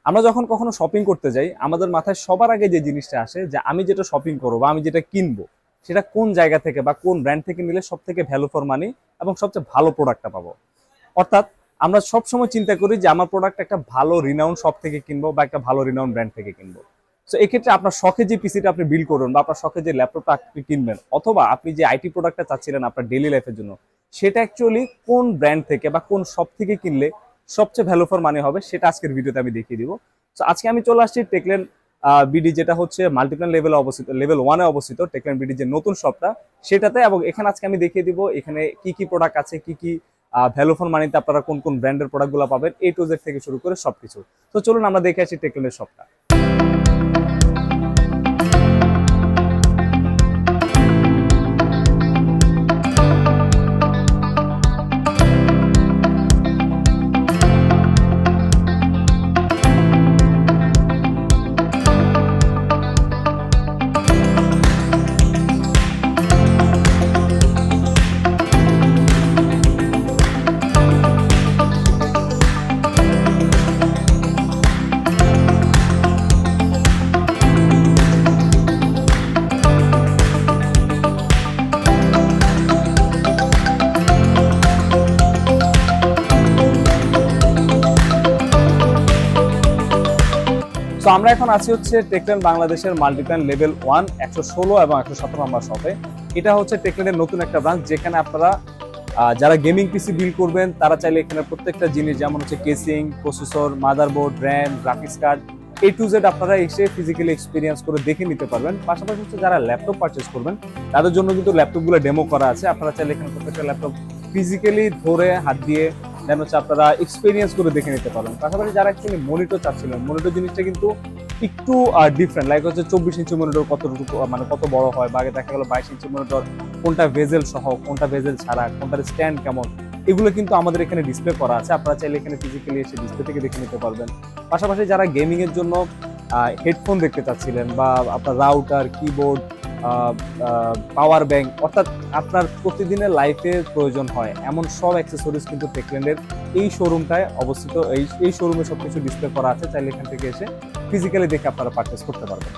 আমরা যখন কখনো শপিং করতে যাই আমাদের মাথায় সবার আগে যে জিনিসটা আসে যে আমি যেটা শপিং করবো বা আমি যেটা কিনবো সেটা কোন জায়গা থেকে বা কোন ব্র্যান্ড থেকে নিলে সব থেকে ভ্যালু ফর মানি এবং সবচেয়ে ভালো প্রোডাক্টটা পাবো। অর্থাৎ আমরা সবসময় চিন্তা করি যে আমার প্রোডাক্ট একটা ভালো রিনাউন শপ থেকে কিনবো বা একটা ভালো রিনাউন ব্র্যান্ড থেকে কিনবো। তো এক্ষেত্রে আপনার শখে যে পিসিটা আপনি বিল করবেন বা আপনার শখে যে ল্যাপটপটা আপনি কিনবেন অথবা আপনি যে আইটি প্রোডাক্টটা চাচ্ছিলেন আপনার ডেইলি লাইফের জন্য, সেটা অ্যাকচুয়ালি কোন ব্র্যান্ড থেকে বা কোন শপ থেকে কিনলে সবচেয়ে ভ্যালু ফর মানি হবে সেটা আজকের ভিডিওতে আমি দেখিয়ে দিব। তো আজকে আমি চলে আসছি টেকল্যান্ড বিডি, যেটা হচ্ছে মাল্টিপ্ল্যান লেভেলে অবস্থিত, লেভেল 1-এ অবস্থিত টেকল্যান্ড বিডি যে নতুন শপটা সেটাতে। এবং এখানে আজকে আমি দেখিয়ে দিব এখানে কি কি প্রোডাক্ট আছে, কি কি ভ্যালু ফর মানিতে আপনারা কোন কোন ব্র্যান্ডের প্রোডাক্টগুলো পাবেন, A to Z থেকে শুরু করে সবকিছু। তো চলুন আমরা দেখে আসি টেকল্যান্ডের শপটা। তো আমরা এখন আছি হচ্ছে টেকল্যান্ড বাংলাদেশের মাল্টিপ্ল্যান লেভেল 1 116 এবং 117 নম্বর শপে। এটা হচ্ছে টেকল্যান্ডের নতুন একটা ব্রাঞ্চ, যেখানে আপনারা যারা গেমিং পিসি বিল করবেন তারা চাইলে এখানে প্রত্যেকটা জিনিস যেমন হচ্ছে casing, processor, motherboard, RAM, graphics card A to Z আপনারা এসে ফিজিক্যালি এক্সপিরিয়েন্স করে দেখে নিতে পারবেন। পাশাপাশি হচ্ছে যারা ল্যাপটপ পারচেস করবেন তাদের জন্য কিন্তু ল্যাপটপগুলো ডেমো করা আছে। আপনারা চাইলে এখানে প্রত্যেকটা ল্যাপটপ ফিজিক্যালি ধরে হাত দিয়ে দেন হচ্ছে আপনারা এক্সপিরিয়েন্স করে দেখে নিতে পারবেন। পাশাপাশি যারা অ্যাকচুয়ালি মনিটর চাচ্ছিলেন, মনিটর জিনিসটা কিন্তু একটু ডিফারেন্ট, লাইক হচ্ছে 24 ইঞ্চি মনিটর কতটুকু মানে কত বড় হয়, বা আগে দেখা গেল 22 ইঞ্চি মনিটর কোনটা ভেজেল সহ, কোনটা ভেজেল ছাড়া, কোনটার স্ট্যান্ড কেমন, এগুলো কিন্তু আমাদের এখানে ডিসপ্লে করা আছে। আপনারা চাইলে এখানে ফিজিক্যালি এসে ডিসপ্লে থেকে দেখে নিতে পারবেন। পাশাপাশি যারা গেমিং এর জন্য হেডফোন দেখতে চাচ্ছিলেন বা আপনার রাউটার, কিবোর্ড, পাওয়ার ব্যাংক, অর্থাৎ আপনার প্রতিদিনের লাইফে প্রয়োজন হয় এমন সব অ্যাক্সেসরিজ কিন্তু টেকল্যান্ডের এই শোরুমটায় অবস্থিত। এই শোরুমে সবকিছু ডিসপ্লে করা আছে, চাইলে এখান থেকে এসে ফিজিক্যালি দেখে আপনারা পারচেস করতে পারবেন।